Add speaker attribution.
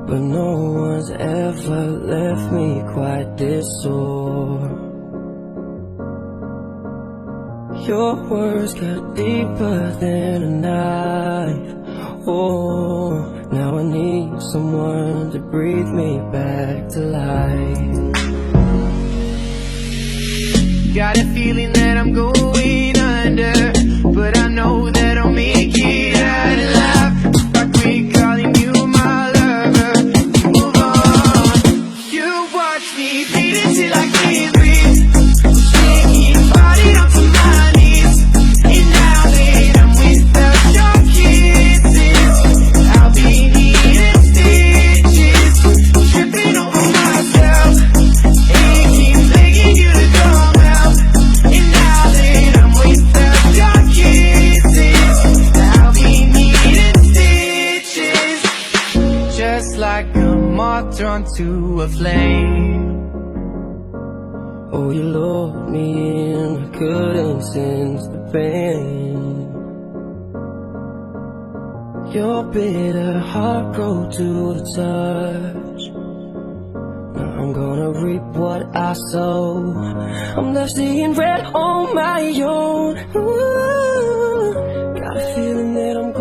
Speaker 1: but no one's ever left me quite this sore. Your words cut deeper than a knife. Oh, now I need someone to breathe me back to life.
Speaker 2: Got a feeling that I'm going under, but I know that I'll make it out alive. If I quit calling you my lover, you move on. You watch me bleed until I can't breathe, shaking body onto my knees. And now that I'm without your kisses, I'll be needing stitches, tripping over myself, and keep begging you to come out. And now that I'm without your kisses, I'll be needing stitches, just like a moth drawn to a flame.
Speaker 1: Oh, you lured me in, I couldn't sense the pain. Your bitter heart grew to the touch. Now I'm gonna reap what I sow. I'm left seeing red on my own. Ooh, got a feeling that I'm